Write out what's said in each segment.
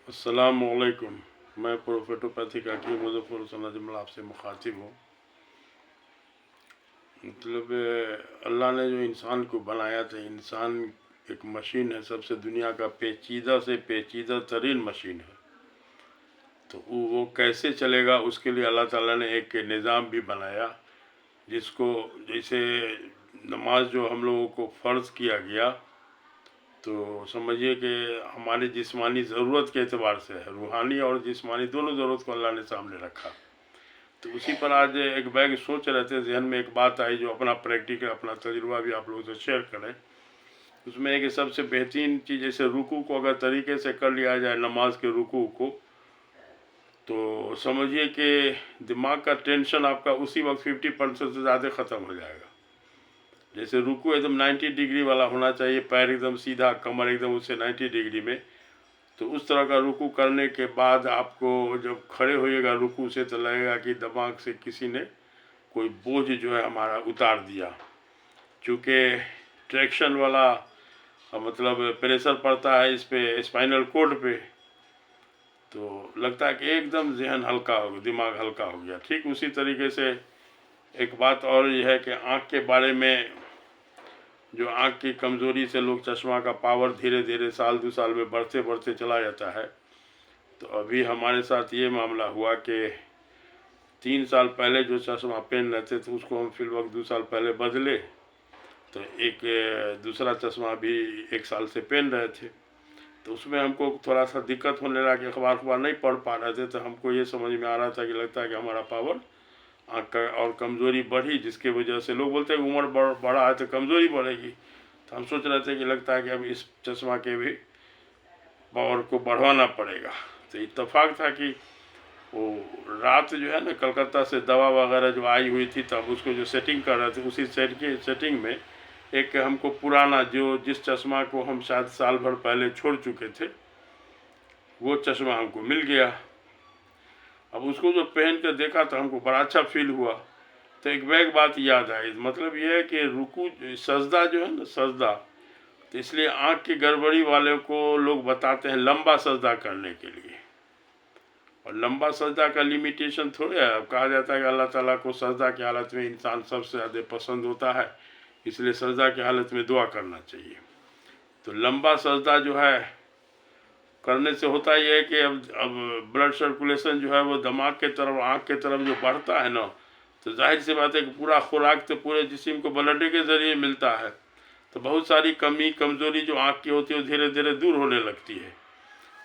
अस्सलामुअलैकुम। मैं प्रोफेटोपैथिक हकीम मुजफ्फर हुसैन अजमल आपसे मुखातिब हूँ। मतलब अल्लाह ने जो इंसान को बनाया था, इंसान एक मशीन है, सबसे दुनिया का पेचीदा से पेचीदा तरीन मशीन है। तो वो कैसे चलेगा उसके लिए अल्लाह ताला ने एक निज़ाम भी बनाया, जिसको जैसे नमाज जो हम लोगों को फ़र्ज़ किया गया, तो समझिए कि हमारी जिस्मानी ज़रूरत के एतबार से है, रूहानी और जिस्मानी दोनों ज़रूरत को अल्लाह ने सामने रखा। तो उसी पर आज एक बैग सोच रहे थे, जहन में एक बात आई जो अपना प्रैक्टिकल अपना तजुर्बा भी आप लोगों से शेयर करें। उसमें एक सबसे बेहतरीन चीज़, जैसे रुकू को अगर तरीके से कर लिया जाए, नमाज के रुकू को, तो समझिए कि दिमाग का टेंशन आपका उसी वक्त 50% से ज़्यादा ख़त्म हो जाएगा। जैसे रुकू एकदम 90 डिग्री वाला होना चाहिए, पैर एकदम सीधा, कमर एकदम उससे 90 डिग्री में। तो उस तरह का रुकू करने के बाद आपको जब खड़े होइएगा रुकू से, तो लगेगा कि दिमाग से किसी ने कोई बोझ जो है हमारा उतार दिया। चूँकि ट्रैक्शन वाला मतलब प्रेशर पड़ता है इस पे स्पाइनल कोड पे, तो लगता है कि एकदम जहन हल्का हो गया, दिमाग हल्का हो गया। ठीक उसी तरीके से एक बात और ये है कि आँख के बारे में, जो आँख की कमज़ोरी से लोग चश्मा का पावर धीरे धीरे साल 2 साल में बढ़ते बढ़ते चला जाता है। तो अभी हमारे साथ ये मामला हुआ कि 3 साल पहले जो चश्मा पहन रहे थे, तो उसको हम फिल वक्त 2 साल पहले बदले, तो एक दूसरा चश्मा भी 1 साल से पहन रहे थे। तो उसमें हमको थोड़ा सा दिक्कत होने लगा कि अखबार नहीं पढ़ पा रहे थे। तो हमको ये समझ में आ रहा था कि लगता है कि हमारा पावर आँख का और कमज़ोरी बढ़ी, जिसके वजह से लोग बोलते हैं उम्र बढ़ा है तो कमज़ोरी बढ़ेगी। तो हम सोच रहे थे कि लगता है कि अब इस चश्मा के भी पावर को बढ़वाना पड़ेगा। तो इत्तेफाक था कि वो रात जो है ना, कलकत्ता से दवा वगैरह जो आई हुई थी, तब उसको जो सेटिंग कर रहे थे, उसी सेटिंग में एक हमको पुराना जिस चश्मा को हम शायद साल भर पहले छोड़ चुके थे, वो चश्मा हमको मिल गया। अब उसको जो पहन कर देखा तो हमको बड़ा अच्छा फील हुआ। तो एक बैग बात याद आई, मतलब ये है कि रुकू सजदा जो है ना, सजदा, तो इसलिए आँख की गड़बड़ी वाले को लोग बताते हैं लंबा सजदा करने के लिए। और लंबा सजदा का लिमिटेशन थोड़े है। अब कहा जाता है कि अल्लाह ताला को सजदा की हालत में इंसान सबसे ज़्यादा पसंद होता है, इसलिए सजदा की हालत में दुआ करना चाहिए। तो लंबा सजदा जो है करने से होता ये है कि अब ब्लड सर्कुलेशन जो है वो दिमाग के तरफ, आँख के तरफ जो बढ़ता है ना, तो जाहिर सी बात है कि पूरा खुराक तो पूरे जिस्म को ब्लड के ज़रिए मिलता है। तो बहुत सारी कमी कमज़ोरी जो आँख की होती है वो धीरे धीरे दूर होने लगती है।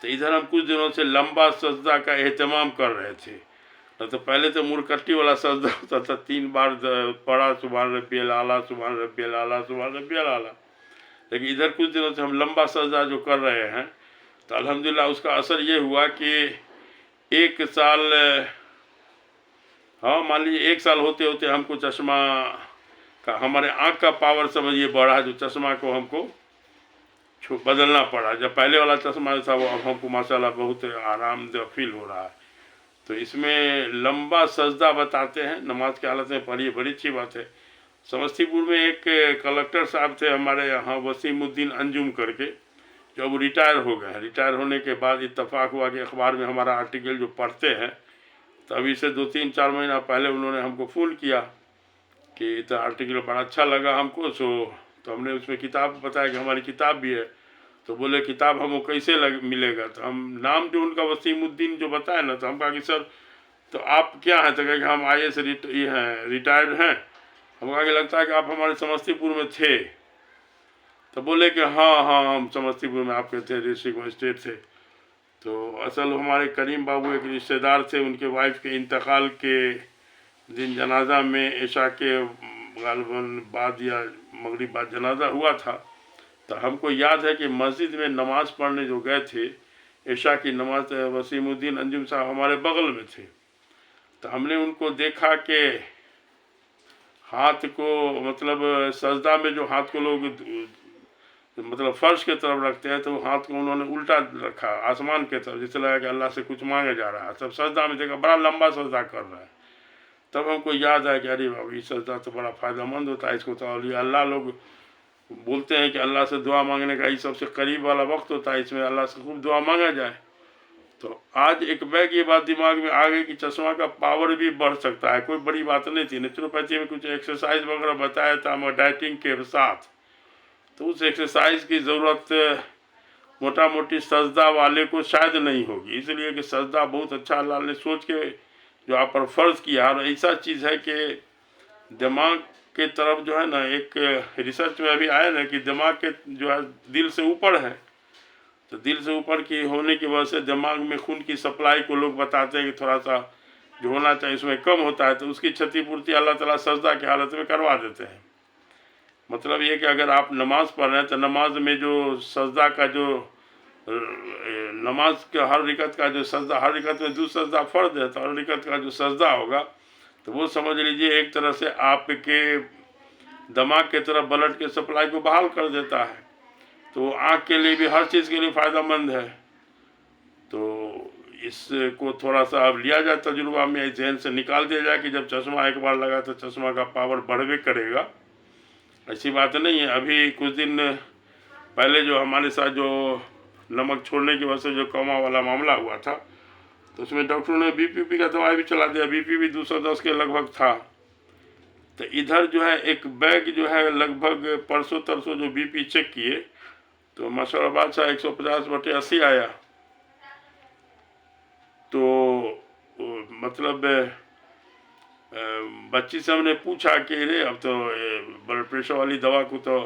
तो इधर हम कुछ दिनों से लंबा सजदा का एहतमाम कर रहे थे। न तो पहले तो मुरकट्टी वाला सजदा होता था, 3 बार पढ़ा सुभान रब्बियल आला, सुभान रब्बियल आला, सुभान रब्बियल आला। लेकिन इधर कुछ दिनों से हम लंबा सजदा जो कर रहे हैं, तो अल्हम्दुलिल्लाह उसका असर ये हुआ कि 1 साल, हाँ मान लीजिए 1 साल होते होते हमको चश्मा का, हमारे आँख का पावर समझिए बढ़ा, जो चश्मा को हमको बदलना पड़ा। जब पहले वाला चश्मा था वो अब हमको माशाल्लाह बहुत आरामदेह फील हो रहा है। तो इसमें लंबा सजदा बताते हैं नमाज की हालत में पढ़िए, बड़ी अच्छी बात है। समस्तीपुर में एक कलेक्टर साहब थे हमारे यहाँ, वसीमुद्दीन अंजुम करके, जो अब रिटायर हो गए हैं। रिटायर होने के बाद इत्तेफाक हुआ कि अखबार में हमारा आर्टिकल जो पढ़ते हैं, तो अभी से 2-3-4 महीना पहले उन्होंने हमको फ़ोन किया कि तो आर्टिकल बड़ा अच्छा लगा हमको। तो हमने उसमें किताब बताया कि हमारी किताब भी है। तो बोले किताब हमको कैसे मिलेगा। तो हम नाम जो उनका वसीमुद्दीन जो बताया ना, तो हम कहा कि सर तो आप क्या हैं। तो कहे कि हम IAS ये हैं, रिटायर्ड हैं। हम कहा कि लगता है कि आप हमारे समस्तीपुर में थे। तो बोले कि हाँ हाँ हम समस्तीपुर में आपके थे, डिस्ट्रिक्ट मजिस्ट्रेट थे। तो असल हमारे करीम बाबू एक रिश्तेदार थे, उनके वाइफ के इंतकाल के दिन जनाजा में ऐशा के गालिबन बाद या मगरिब बाद जनाजा हुआ था। तो हमको याद है कि मस्जिद में नमाज़ पढ़ने जो गए थे, ऐशा की नमाज, वसीमुद्दीन अंजुम साहब हमारे बगल में थे। तो हमने उनको देखा कि हाथ को, मतलब सजदा में जो हाथ को लोग मतलब फर्श के तरफ रखते हैं, तो हाथ को उन्होंने उल्टा रखा आसमान के तरफ, जिससे लगा कि अल्लाह से कुछ मांगे जा रहा है। सब सजदा में देखा बड़ा लंबा सजदा कर रहा है। तब हमको याद आया कि अरे बाबा ये सजदा तो बड़ा फ़ायदेमंद होता है, इसको तो औलिया अल्लाह लोग बोलते हैं कि अल्लाह से दुआ मांगने का ये सबसे करीब वाला वक्त होता है, इसमें अल्लाह से खूब दुआ मांगा जाए। तो आज एक बैग ये बात दिमाग में आ गई कि चश्मा का पावर भी बढ़ सकता है, कोई बड़ी बात नहीं थी। नेचुरोपैथी में कुछ एक्सरसाइज वगैरह बताया था मगर डाइटिंग के साथ, तो उस एक्सरसाइज की ज़रूरत मोटा मोटी सजदा वाले को शायद नहीं होगी, इसलिए कि सजदा बहुत अच्छा अल्लाह ने सोच के जो आप पर फ़र्ज़ किया। और ऐसा चीज़ है कि दिमाग के तरफ जो है ना, एक रिसर्च में अभी आया ना कि दिमाग के जो है दिल से ऊपर है, तो दिल से ऊपर की होने की वजह से दिमाग में खून की सप्लाई को लोग बताते हैं कि थोड़ा सा जो होना चाहिए उसमें कम होता है, तो उसकी क्षतिपूर्ति अल्लाह ताला सजदा की हालत में करवा देते हैं। मतलब ये कि अगर आप नमाज़ पढ़ रहे हैं तो नमाज में जो सजदा का जो नमाज के हर रिकत का जो सजदा, हर रिकत में दूसरा सजदा फ़र्ज है, तो हर रिकत का जो सजदा होगा तो वो समझ लीजिए एक तरह से आपके दिमाग के तरफ ब्लड के सप्लाई को बहाल कर देता है। तो आँख के लिए भी, हर चीज़ के लिए फ़ायदेमंद है। तो इसको थोड़ा सा अब लिया जाए तजुर्बा में, जहन से निकाल दिया जाए कि जब चश्मा एक बार लगा तो चश्मा का पावर बढ़वे करेगा, ऐसी बात नहीं है। अभी कुछ दिन पहले जो हमारे साथ जो नमक छोड़ने की वजह से जो कोमा वाला मामला हुआ था, तो उसमें डॉक्टरों ने बीपी का दवाई भी चला दिया, बीपी भी 210 के लगभग था। तो इधर जो है एक बैग जो है लगभग परसों तरसों जो बीपी चेक किए तो माशाअल्लाह बादशाह 150/80 आया। तो मतलब बच्ची से हमने पूछा कि रे अब तो ब्लड प्रेशर वाली दवा को तो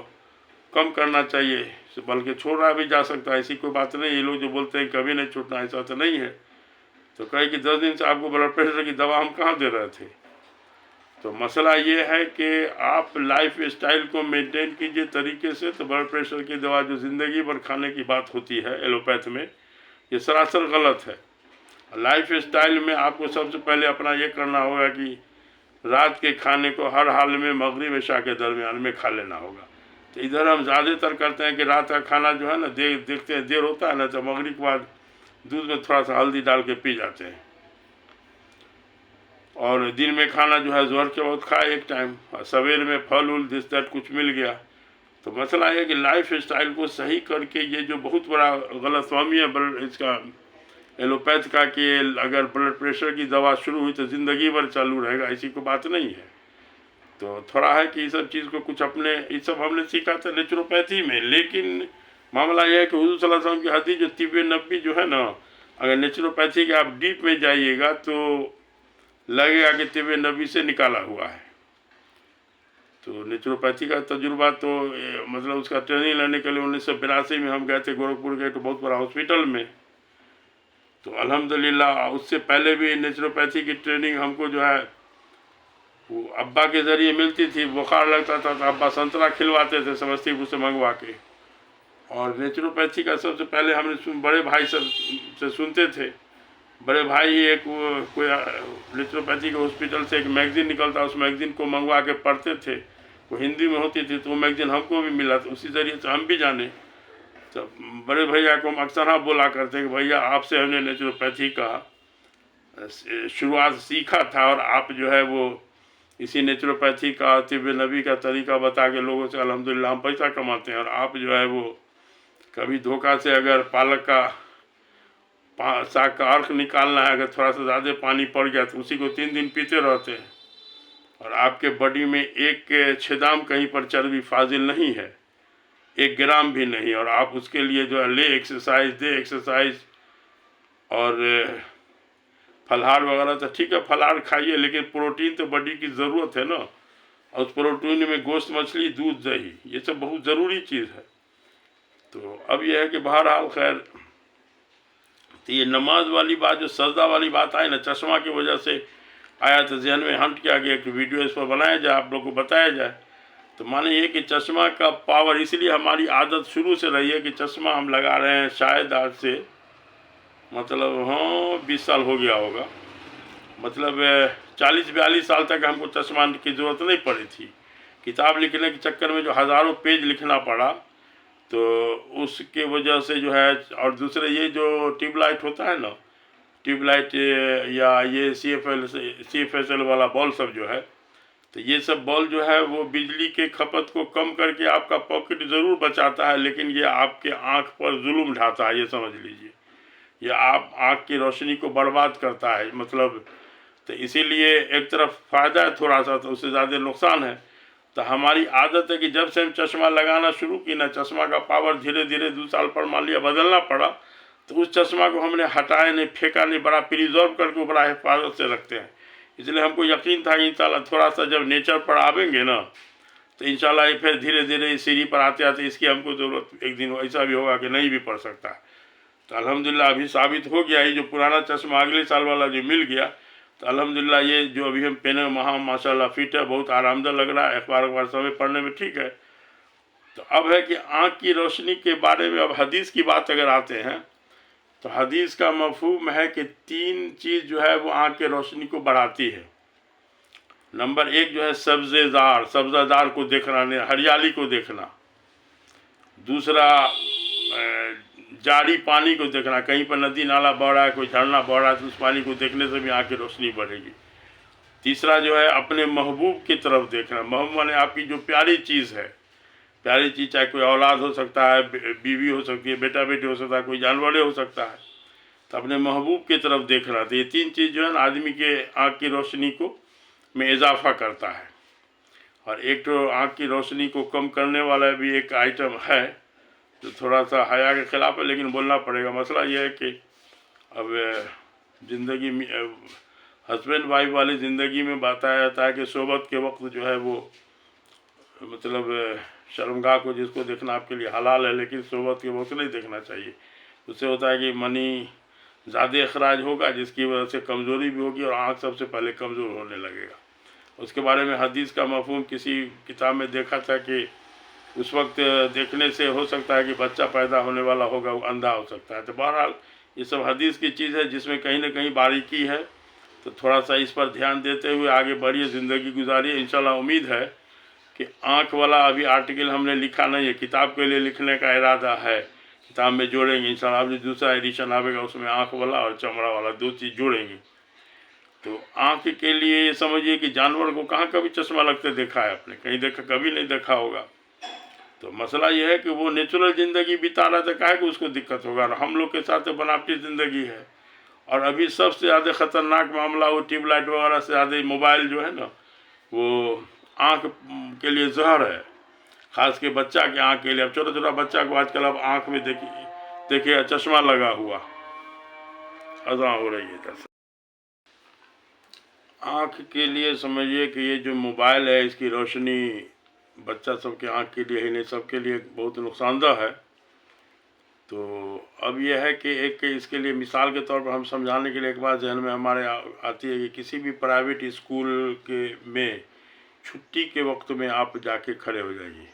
कम करना चाहिए, बल्कि छोड़ा भी जा सकता है, ऐसी कोई बात नहीं। ये लोग जो बोलते हैं कभी नहीं छूटना, ऐसा तो नहीं है। तो कहे कि 10 दिन से आपको ब्लड प्रेशर की दवा हम कहाँ दे रहे थे। तो मसला ये है कि आप लाइफ स्टाइल को मेंटेन कीजिए तरीके से, तो ब्लड प्रेशर की दवा जो ज़िंदगी भर खाने की बात होती है एलोपैथ में, ये सरासर गलत है। लाइफ स्टाइल में आपको सबसे पहले अपना ये करना होगा कि रात के खाने को हर हाल में मगरिब इशा के दरमियान में खा लेना होगा। तो इधर हम ज़्यादातर करते हैं कि रात का खाना जो है ना देखते हैं देर होता है ना, तो मगरिब के बाद दूध में थोड़ा सा हल्दी डाल के पी जाते हैं। और दिन में खाना जो है ज़ोहर के वक्त खाए एक टाइम, सवेर में फल उल दिस दैट कुछ मिल गया। तो मसला है कि लाइफ स्टाइल को सही करके, ये जो बहुत बड़ा गलतफहमी है इसका एलोपैथ का कि अगर ब्लड प्रेशर की दवा शुरू हुई तो ज़िंदगी भर चालू रहेगा, ऐसी कोई बात नहीं है। तो थोड़ा है कि इस सब चीज़ को कुछ अपने, ये सब हमने सीखा था नेचुरोपैथी में। लेकिन मामला यह है कि हुज़ूर सल्लल्लाहु अलैहि वसल्लम की हदीस जो तिब्बे नबी जो है ना, अगर नेचुरोपैथी के आप डीप में जाइएगा तो लगेगा कि तिब्बे नबी से निकाला हुआ है। तो नेचुरोपैथी का तजुर्बा तो मतलब उसका ट्रेनिंग लेने के लिए 1982 में हम गए थे गोरखपुर के तो बहुत बड़ा हॉस्पिटल में। तो अल्हम्दुलिल्लाह उससे पहले भी नेचुरोपैथी की ट्रेनिंग हमको जो है वो अब्बा के ज़रिए मिलती थी। बुखार लगता था तो अब्बा संतरा खिलवाते थे समस्तीपुर से मंगवा के। और नेचुरोपैथी का सबसे पहले हमने बड़े भाई से सुनते थे। बड़े भाई ही एक कोई नेचुरोपैथी के हॉस्पिटल से एक मैगज़ीन निकलता, उस मैगज़ीन को मंगवा के पढ़ते थे, वो हिंदी में होती थी। तो वो मैगज़ीन हमको भी मिला, तो उसी ज़रिए से हम भी जाने। तो बड़े भैया को हम अक्सर हाँ बोला करते कि भैया आपसे हमने नेचुरोपैथी का शुरुआत सीखा था, और आप जो है वो इसी नेचुरोपैथी का तिब्बे नबी का तरीका बता के लोगों से अल्हम्दुलिल्लाह हम पैसा कमाते हैं। और आप जो है वो कभी धोखा से अगर पालक का साग का अर्क निकालना है, अगर थोड़ा सा ज़्यादा पानी पड़ गया तो उसी को 3 दिन पीते रहते हैं, और आपके बॉडी में एक छेदाम कहीं पर चर्बी फाजिल नहीं है, 1 ग्राम भी नहीं। और आप उसके लिए जो है ले एक्सरसाइज दे एक्सरसाइज, और फलहार वगैरह तो ठीक है फलहार खाइए, लेकिन प्रोटीन तो बॉडी की ज़रूरत है ना। और उस प्रोटीन में गोश्त मछली दूध दही ये सब बहुत ज़रूरी चीज़ है। तो अब यह है कि बहरहाल खैर, तो ये नमाज वाली बात जो सजदा वाली बात आई ना, चश्मा की वजह से आया, तो जहन में हंट किया कि एक वीडियो इस पर बनाया जाए, आप लोग को बताया जाए। तो माने ये कि चश्मा का पावर, इसलिए हमारी आदत शुरू से रही है कि चश्मा हम लगा रहे हैं शायद आज से मतलब 20 साल हो गया होगा, मतलब 40-42 साल तक हमको चश्मा की ज़रूरत नहीं पड़ी थी। किताब लिखने के चक्कर में जो हज़ारों पेज लिखना पड़ा, तो उसके वजह से जो है। और दूसरे ये जो ट्यूबलाइट होता है ना, ट्यूबलाइट या ये CFSL वाला बॉल सब जो है, तो ये सब बॉल जो है वो बिजली के खपत को कम करके आपका पॉकेट ज़रूर बचाता है, लेकिन ये आपके आँख पर जुल्म ढाता है, ये समझ लीजिए। या आप आँख की रोशनी को बर्बाद करता है, मतलब तो इसीलिए एक तरफ फ़ायदा है थोड़ा सा, तो उससे ज़्यादा नुकसान है। तो हमारी आदत है कि जब से हम चश्मा लगाना शुरू की ना, चश्मा का पावर धीरे धीरे 2 साल पर मान लिया बदलना पड़ा, तो उस चश्मा को हमने हटाया नहीं, फेंका नहीं, बड़ा प्रिजर्व करके बड़ा हिफाजत से रखते हैं। इसलिए हमको यकीन था कि इंशाल्लाह थोड़ा सा जब नेचर पर आवेंगे ना, तो इंशाल्लाह ये फिर धीरे धीरे इस सीढ़ी पर आते आते इसकी हमको ज़रूरत एक दिन ऐसा भी होगा कि नहीं भी पड़ सकता है। तो अल्हम्दुलिल्लाह अभी साबित हो गया, ये जो पुराना चश्मा अगले साल वाला जो मिल गया, तो अल्हम्दुलिल्लाह ये जो अभी हम पहने वहाँ माशाल्लाह फिट है, बहुत आरामदायक लग रहा है, अखबार समय पढ़ने में ठीक है। तो अब है कि आँख की रोशनी के बारे में अब हदीस की बात अगर आते हैं, तो हदीस का मफहूम है कि 3 चीज़ जो है वो आँख की रोशनी को बढ़ाती है। नंबर 1 जो है सब्ज़ादार को देखना, हरियाली को देखना। दूसरा जारी पानी को देखना, कहीं पर नदी नाला बह रहा है, कोई झरना बह रहा है, तो उस पानी को देखने से भी आँख की रोशनी बढ़ेगी। तीसरा जो है अपने महबूब की तरफ देखना। महबूब माने आपकी जो प्यारी चीज़ है, प्यारी चीज़ चाहे कोई औलाद हो सकता है, बीवी हो सकती है, बेटा बेटी हो सकता है, कोई जानवर हो सकता है, तो अपने महबूब की तरफ देखना। तो ये 3 चीज़ जो है ना आदमी के आँख की रोशनी को में इजाफा करता है। और एक तो आँख की रोशनी को कम करने वाला भी एक आइटम है जो थोड़ा सा हया के ख़िलाफ़ है, लेकिन बोलना पड़ेगा। मसला ये है कि अब ज़िंदगी में हस्बैंड वाइफ वाली ज़िंदगी में बताया जाता है कि सोबत के वक्त जो है वो मतलब शर्मगाह को जिसको देखना आपके लिए हलाल है, लेकिन सोबत के वक्त नहीं देखना चाहिए। उससे होता है कि मनी ज़्यादा अखराज होगा, जिसकी वजह से कमज़ोरी भी होगी और आँख सबसे पहले कमज़ोर होने लगेगा। उसके बारे में हदीस का मफहूम किसी किताब में देखा था कि उस वक्त देखने से हो सकता है कि बच्चा पैदा होने वाला होगा वो अंधा हो सकता है। तो बहरहाल ये सब हदीस की चीज़ है जिसमें कहीं ना कहीं बारीकी है, तो थोड़ा सा इस पर ध्यान देते हुए आगे बढ़िए, ज़िंदगी गुजारिए। इंशाल्लाह उम्मीद है कि आँख वाला अभी आर्टिकल हमने लिखा नहीं है, किताब के लिए लिखने का इरादा है, किताब में जोड़ेंगे इंशाल्लाह। अभी दूसरा एडिशन आएगा उसमें आँख वाला और चमड़ा वाला 2 चीज़ जोड़ेंगे। तो आँख के लिए ये समझिए कि जानवर को कहाँ कभी चश्मा लगते देखा है आपने? कहीं देखा? कभी नहीं देखा होगा। तो मसला ये है कि वो नेचुरल ज़िंदगी बिता रहा था, काहे को उसको दिक्कत होगा। और हम लोग के साथ तो बनावटी ज़िंदगी है। और अभी सबसे ज़्यादा ख़तरनाक मामला वो ट्यूबलाइट वगैरह से ज़्यादा मोबाइल जो है ना, वो आँख के लिए जहर है, ख़ास के बच्चा के आँख के लिए। अब छोटा छोटा बच्चा को आजकल अब आँख में देखिए चश्मा लगा हुआ अज़ा हो रही है। जैसे आँख के लिए समझिए कि ये जो मोबाइल है इसकी रोशनी बच्चा सबके आँख के लिए ही नहीं, सबके लिए बहुत नुकसानदेह है। तो अब यह है कि एक इसके लिए मिसाल के तौर पर हम समझाने के लिए एक बात जहन में हमारे आती है कि किसी भी प्राइवेट स्कूल के में छुट्टी के वक्त में आप जाके खड़े हो जाइए।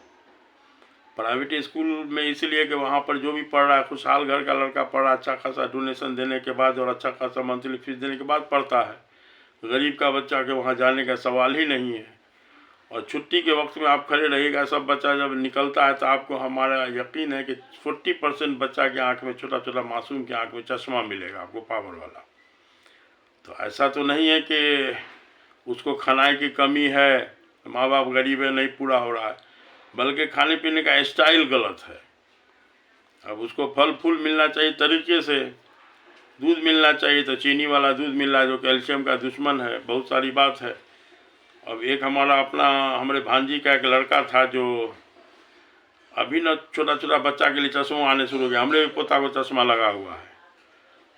प्राइवेट स्कूल में इसलिए कि वहाँ पर जो भी पढ़ रहा है, खुशहाल घर का लड़का पढ़ रहा है, अच्छा खासा डोनेशन देने के बाद और अच्छा खासा मंथली फीस देने के बाद पढ़ता है। गरीब का बच्चा के वहाँ जाने का सवाल ही नहीं है। और छुट्टी के वक्त में आप खड़े रहिएगा, सब बच्चा जब निकलता है तो आपको हमारा यकीन है कि 40% बच्चा की आंख में, छोटा छोटा मासूम की आंख में चश्मा मिलेगा आपको, पावर वाला। तो ऐसा तो नहीं है कि उसको खाने की कमी है, माँ बाप गरीब है, नहीं पूरा हो रहा है, बल्कि खाने पीने का स्टाइल गलत है। अब उसको फल फूल मिलना चाहिए तरीके से, दूध मिलना चाहिए तो चीनी वाला दूध मिल रहा है जो कैल्शियम का दुश्मन है, बहुत सारी बात है। अब एक हमारा अपना हमारे भांजी का एक लड़का था जो अभी न छोटा छोटा बच्चा के लिए चश्मा आने शुरू हो गया, हमरे भी पोता को चश्मा लगा हुआ है।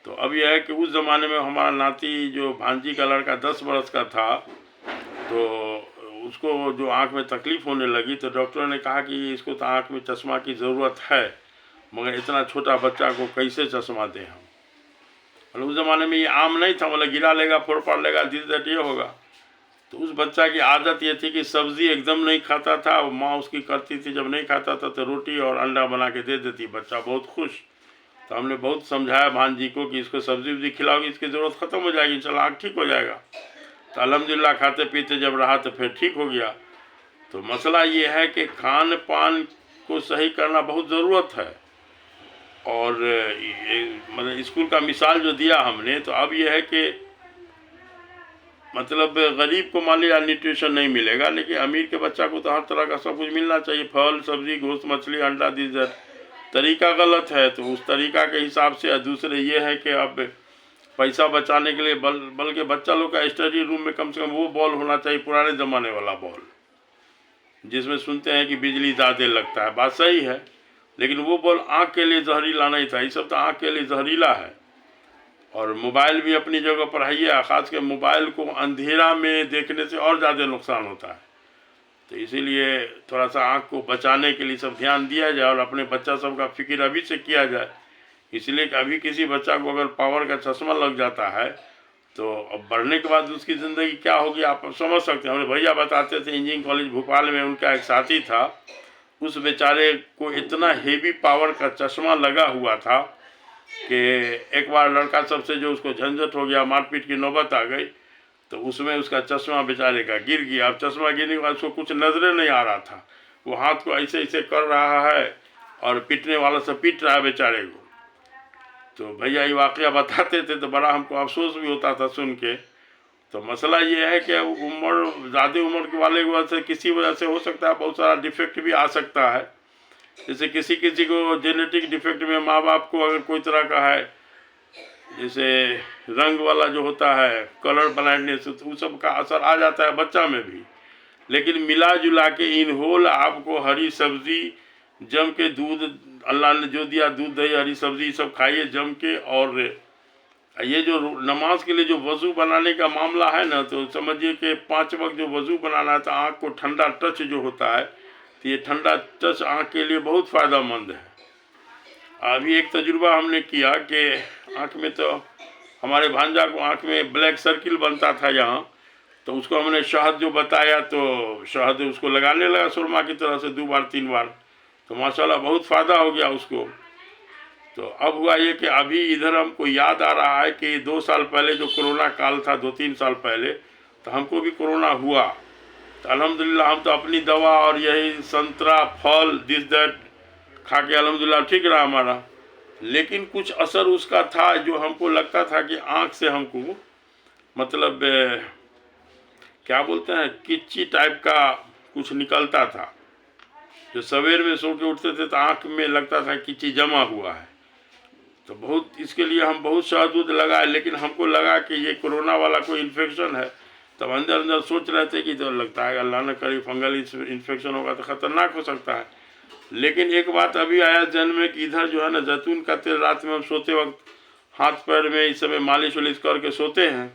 तो अब यह है कि उस ज़माने में हमारा नाती जो भांजी का लड़का 10 वर्ष का था, तो उसको जो आँख में तकलीफ़ होने लगी तो डॉक्टर ने कहा कि इसको तो आँख में चश्मा की ज़रूरत है, मगर इतना छोटा बच्चा को कैसे चश्मा दें हम। मतलब उस ज़माने में ये आम नहीं था, मतलब गिरा लेगा, फोड़ पाड़ लेगा, दिस दैट ये होगा। तो उस बच्चा की आदत ये थी कि सब्ज़ी एकदम नहीं खाता था, और माँ उसकी करती थी जब नहीं खाता था तो रोटी और अंडा बना के दे देती, बच्चा बहुत खुश। तो हमने बहुत समझाया भांजी को कि इसको सब्ज़ी वब्ज़ी खिलाओगी, इसकी ज़रूरत ख़त्म हो जाएगी, इंशाल्लाह आँख ठीक हो जाएगा। तो अल्हम्दुलिल्लाह खाते पीते जब रहा तो फिर ठीक हो गया। तो मसला ये है कि खान पान को सही करना बहुत ज़रूरत है। और मतलब स्कूल का मिसाल जो दिया हमने, तो अब यह है कि मतलब गरीब को मान लिया न्यूट्रिशन नहीं मिलेगा, लेकिन अमीर के बच्चा को तो हर तरह का सब कुछ मिलना चाहिए, फल सब्जी गोश्त मछली अंडा दीजर। तरीका गलत है, तो उस तरीका के हिसाब से। दूसरे ये है कि अब पैसा बचाने के लिए बल्कि बच्चा लोग का स्टडी रूम में कम से कम वो बॉल होना चाहिए, पुराने ज़माने वाला बॉल, जिसमें सुनते हैं कि बिजली ज़्यादा लगता है। बात सही है, लेकिन वो बॉल आँख के लिए जहरीला नहीं था। ये सब तो आँख के लिए जहरीला है। और मोबाइल भी अपनी जगह पर है, ख़ासकर मोबाइल को अंधेरा में देखने से और ज़्यादा नुकसान होता है। तो इसीलिए थोड़ा सा आँख को बचाने के लिए सब ध्यान दिया जाए और अपने बच्चा सब का फिक्र अभी से किया जाए। इसलिए कि अभी किसी बच्चा को अगर पावर का चश्मा लग जाता है तो अब बढ़ने के बाद उसकी ज़िंदगी क्या होगी आप समझ सकते हैं। हमारे भैया बताते थे, इंजीनियरिंग कॉलेज भोपाल में उनका एक साथी था, उस बेचारे को इतना हेवी पावर का चश्मा लगा हुआ था कि एक बार लड़का सबसे जो उसको झंझट हो गया, मारपीट की नौबत आ गई, तो उसमें उसका चश्मा बेचारे का गिर गया। अब चश्मा गिरने के बाद उसको कुछ नजरें नहीं आ रहा था, वो हाथ को ऐसे ऐसे कर रहा है और पीटने वाला से पीट रहा है बेचारे को। तो भैया ये वाक़या बताते थे तो बड़ा हमको अफसोस भी होता था सुन के। तो मसला ये है कि उम्र ज़्यादा उम्र के वाले की वजह से किसी वजह से हो सकता है बहुत सारा डिफेक्ट भी आ सकता है। जैसे किसी किसी को जेनेटिक डिफेक्ट में माँ बाप को अगर कोई तरह का है, जैसे रंग वाला जो होता है कलर ब्लाइंडनेस, तो उस सब का असर आ जाता है बच्चा में भी। लेकिन मिला जुला के इन होल आपको हरी सब्जी जम के, दूध अल्लाह ने जो दिया, दूध दही हरी सब्जी सब खाइए जम के। और ये जो नमाज के लिए जो वज़ू बनाने का मामला है ना, तो समझिए कि 5 वक्त जो वज़ू बनाना है तो आँख को ठंडा टच जो होता है, तो ये ठंडा टच आँख के लिए बहुत फ़ायदेमंद है। अभी एक तजुर्बा हमने किया कि आँख में, तो हमारे भांजा को आँख में ब्लैक सर्किल बनता था यहाँ, तो उसको हमने शहद जो बताया तो शहद उसको लगाने लगा सुरमा की तरह से 2 बार 3 बार, तो माशाल्लाह बहुत फ़ायदा हो गया उसको। तो अब हुआ ये कि अभी इधर हमको याद आ रहा है कि 2 साल पहले जो कोरोना काल था, 2-3 साल पहले, तो हमको भी कोरोना हुआ। तो अल्हम्दुलिल्लाह हम तो अपनी दवा और यही संतरा फल दिस दैट खा के अल्हम्दुलिल्लाह ठीक रहा हमारा। लेकिन कुछ असर उसका था जो हमको लगता था कि आँख से हमको मतलब क्या बोलते हैं किच्ची टाइप का कुछ निकलता था। जो सवेर में सो के उठते थे तो आँख में लगता था किच्ची जमा हुआ है। तो बहुत इसके लिए हम बहुत शहद दूध लगाए, लेकिन हमको लगा कि ये कोरोना वाला कोई इन्फेक्शन है। तब अंदर अंदर सोच रहे थे कि जो लगता है अल्लाह न करे फंगल इन्फेक्शन होगा तो ख़तरनाक हो सकता है। लेकिन एक बात अभी आया जन्म में कि इधर जो है ना जैतून का तेल रात में हम सोते वक्त हाथ पैर में इस समय मालिश वालिश करके सोते हैं,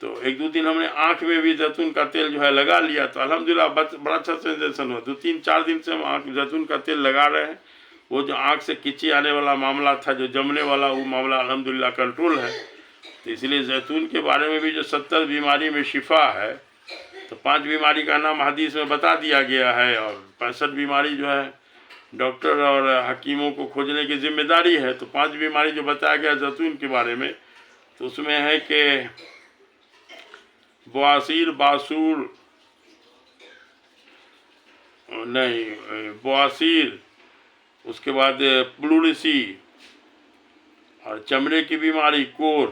तो 1-2 दिन हमने आँख में भी जैतून का तेल जो है लगा लिया, तो अल्हम्दुलिल्लाह बड़ा अच्छा सेंसेशन हुआ। 2-3-4 दिन से हम आँख जैतून का तेल लगा रहे हैं। वो जो आँख से किच्ची आने वाला मामला था, जो जमने वाला, वो मामला अल्हम्दुलिल्लाह कंट्रोल है। तो इसलिए जैतून के बारे में भी जो 70 बीमारी में शिफा है, तो 5 बीमारी का नाम हदीस में बता दिया गया है, और 65 बीमारी जो है डॉक्टर और हकीमों को खोजने की जिम्मेदारी है। तो 5 बीमारी जो बताया गया जैतून के बारे में, तो उसमें है कि बवासीर, बासूर नहीं बवासीर, उसके बाद प्लूरिसी, और चमड़े की बीमारी कोर।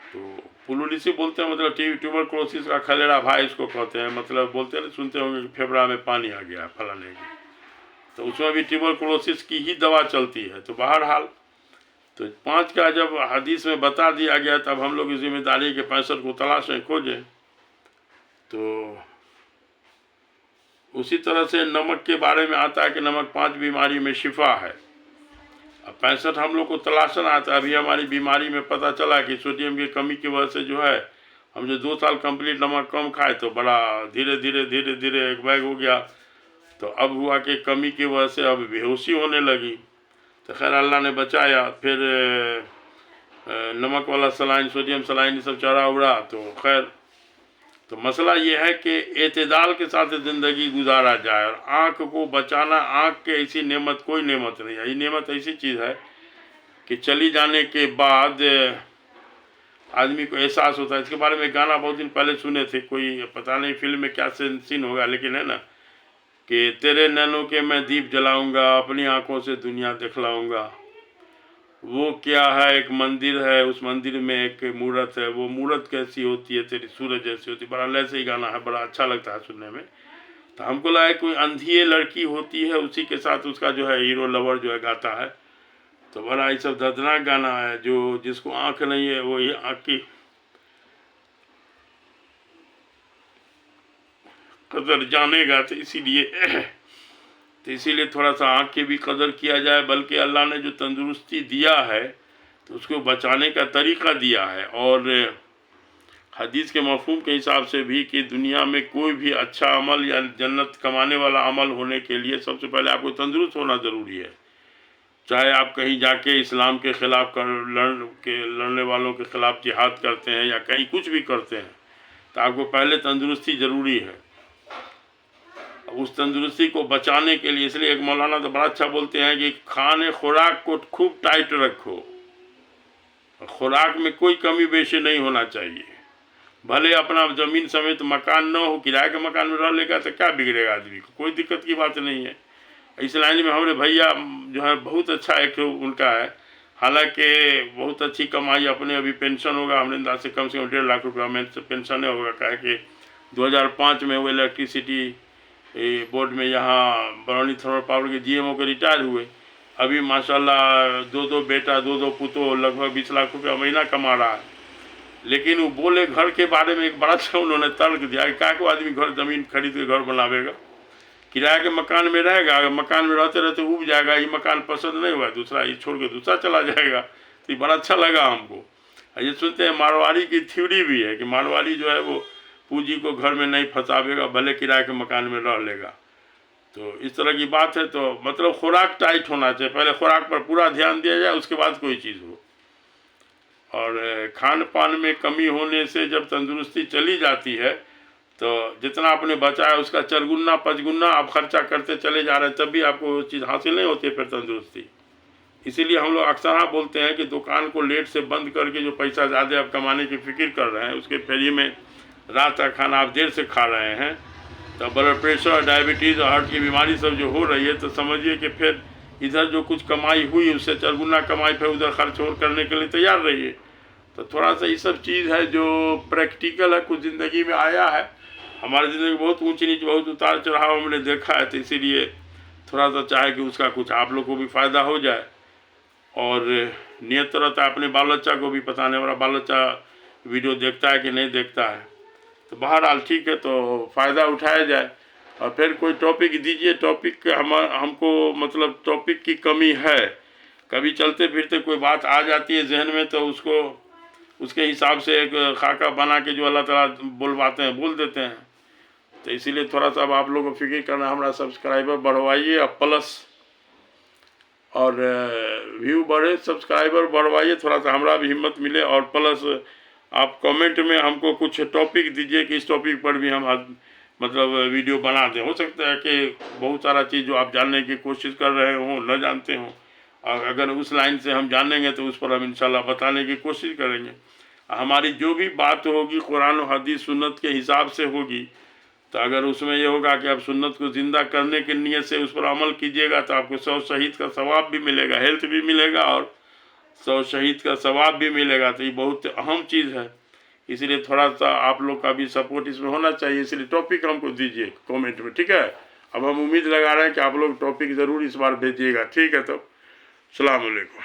तो प्लूरिसी बोलते हैं मतलब ट्यूबरक्लोसिस का खलेरा भाई इसको कहते हैं, मतलब बोलते हैं सुनते होंगे कि फेफड़ा में पानी आ गया फलाने की, तो उसमें भी ट्यूबरक्लोसिस की ही दवा चलती है। तो बहरहाल तो 5 का जब हदीस में बता दिया गया, तब हम लोग की जिम्मेदारी के 65 को तलाशें खोजें। तो उसी तरह से नमक के बारे में आता है कि नमक 5 बीमारी में शिफा है। अब 65 हम लोग को तलाशना आता है। अभी हमारी बीमारी में पता चला कि सोडियम की कमी की वजह से जो है, हम जो 2 साल कंप्लीट नमक कम खाए तो बड़ा धीरे धीरे एक बैग हो गया। तो अब हुआ कि कमी की वजह से अब बेहोशी होने लगी। तो खैर अल्लाह ने बचाया, फिर नमक वाला सलाइन, सोडियम सलाइन, ये सब चढ़ा उड़ा। तो खैर तो मसला ये है कि एतदाल के साथ ज़िंदगी गुजारा जाए, और आँख को बचाना, आँख के ऐसी नेमत कोई नेमत नहीं है। ये नेमत ऐसी चीज़ है कि चली जाने के बाद आदमी को एहसास होता है। इसके बारे में गाना बहुत दिन पहले सुने थे, कोई पता नहीं फिल्म में क्या सीन होगा, लेकिन है ना कि तेरे नैनों के मैं दीप जलाऊंगा, अपनी आँखों से दुनिया दिखलाऊंगा। वो क्या है, एक मंदिर है, उस मंदिर में एक मूर्त है, वो मूर्त कैसी होती है, तेरी सूरज जैसी होती है। बड़ा लय से ही गाना है, बड़ा अच्छा लगता है सुनने में। तो हमको लगा कोई अंधी लड़की होती है, उसी के साथ उसका जो है हीरो लवर जो है गाता है। तो बड़ा ये सब दर्दनाक गाना है। जो जिसको आंख नहीं है वो ये आंख की कदर जानेगा। तो इसीलिए थोड़ा सा आँख की भी कदर किया जाए। बल्कि अल्लाह ने जो तंदुरुस्ती दिया है तो उसको बचाने का तरीका दिया है। और हदीस के मफहूम के हिसाब से भी कि दुनिया में कोई भी अच्छा अमल या जन्नत कमाने वाला अमल होने के लिए सबसे पहले आपको तंदुरुस्त होना ज़रूरी है। चाहे आप कहीं जाके इस्लाम के ख़िलाफ़ लड़ने वालों के ख़िलाफ़ जिहाद करते हैं या कहीं कुछ भी करते हैं, तो आपको पहले तंदुरुस्ती ज़रूरी है। उस तंदुरुस्ती को बचाने के लिए इसलिए एक मौलाना तो बड़ा अच्छा बोलते हैं कि खाने खुराक को खूब टाइट रखो। खुराक में कोई कमी बेशी नहीं होना चाहिए। भले अपना ज़मीन समेत मकान न हो, किराए के मकान में रह लेगा तो क्या बिगड़ेगा आदमी को, कोई दिक्कत की बात नहीं है। इस लाइन में हमारे भैया जो है बहुत अच्छा एक उनका है। हालांकि बहुत अच्छी कमाई, अपने अभी पेंशन होगा हमने अंदाज से कम 1.5 लाख रुपया में पेंशन होगा। क्या है कि 2005 में वो इलेक्ट्रिसिटी बोर्ड में यहाँ बरौनी थर्मल पावर के GMO के रिटायर हुए। अभी माशाल्लाह 2 बेटा 2 पुतो लगभग 20 लाख रुपया महीना कमा रहा है। लेकिन वो बोले घर के बारे में एक बड़ा अच्छा उन्होंने तर्क दिया कि क्या को आदमी घर ज़मीन खरीद के घर बनावेगा, किराए के मकान में रहेगा, अगर मकान में रहते रहते उब जाएगा, ये मकान पसंद नहीं हुआ दूसरा ये छोड़ के दूसरा चला जाएगा। तो ये बड़ा अच्छा लगा हमको। ये सुनते हैं मारवाड़ी की थ्योरी भी है कि मारवाड़ी जो है वो पूंजी को घर में नहीं फंसावेगा, भले किराए के मकान में रह लेगा। तो इस तरह की बात है। तो मतलब खुराक टाइट होना चाहिए, पहले खुराक पर पूरा ध्यान दिया जाए, उसके बाद कोई चीज़ हो। और खान पान में कमी होने से जब तंदुरुस्ती चली जाती है तो जितना आपने बचाया उसका 4 5 आप खर्चा करते चले जा रहे हैं, तब भी आपको वो चीज़ हासिल नहीं होती है फिर तंदुरुस्ती। इसीलिए हम लोग अक्सर बोलते हैं कि दुकान को लेट से बंद करके जो पैसा ज़्यादा आप कमाने की फिक्र कर रहे हैं, उसके फेरी में रात का खाना आप देर से खा रहे हैं, तो ब्लड प्रेशर, डायबिटीज़ और हार्ट की बीमारी सब जो हो रही है, तो समझिए कि फिर इधर जो कुछ कमाई हुई उससे 4 कमाई फिर उधर खर्च और करने के लिए तैयार रहिए। तो थोड़ा सा ये सब चीज़ है जो प्रैक्टिकल है, कुछ ज़िंदगी में आया है। हमारी ज़िंदगी बहुत ऊंची नीच, बहुत उतार चढ़ाव हमने देखा है। तो इसीलिए थोड़ा सा चाहे कि उसका कुछ आप लोग को भी फ़ायदा हो जाए। और नियत रहता है अपने बाल बच्चा को भी, पता नहीं हमारा बाल बच्चा वीडियो देखता है कि नहीं देखता है। तो बहरहाल ठीक है, तो फ़ायदा उठाया जाए। और फिर कोई टॉपिक दीजिए। टॉपिक हमको मतलब टॉपिक की कमी है। कभी चलते फिरते कोई बात आ जाती है जहन में, तो उसको उसके हिसाब से एक खाका बना के जो अल्लाह ताला बोलवाते हैं बोल देते हैं। तो इसीलिए थोड़ा सा अब आप लोगों को फिक्र करना, हमारा सब्सक्राइबर बढ़वाइए और प्लस और व्यू बढ़े, सब्सक्राइबर बढ़वाइए, थोड़ा सा हमारा भी हिम्मत मिले। और प्लस आप कमेंट में हमको कुछ टॉपिक दीजिए कि इस टॉपिक पर भी हम मतलब वीडियो बना दें। हो सकता है कि बहुत सारा चीज़ जो आप जानने की कोशिश कर रहे हों न जानते हों, और अगर उस लाइन से हम जानेंगे तो उस पर हम इंशाल्लाह बताने की कोशिश करेंगे। हमारी जो भी बात होगी कुरान और हदीस सुन्नत के हिसाब से होगी। तो अगर उसमें ये होगा कि आप सुन्नत को ज़िंदा करने की नीयत से उस पर अमल कीजिएगा तो आपको 100 शहीद का सवाब भी मिलेगा, हेल्थ भी मिलेगा और 100 शहीद का सवाब भी मिलेगा। तो ये बहुत अहम चीज़ है। इसलिए थोड़ा सा आप लोग का भी सपोर्ट इसमें होना चाहिए। इसलिए टॉपिक हमको दीजिए कमेंट में, ठीक है। अब हम उम्मीद लगा रहे हैं कि आप लोग टॉपिक ज़रूर इस बार भेजिएगा, ठीक है। तो अस्सलाम वालेकुम।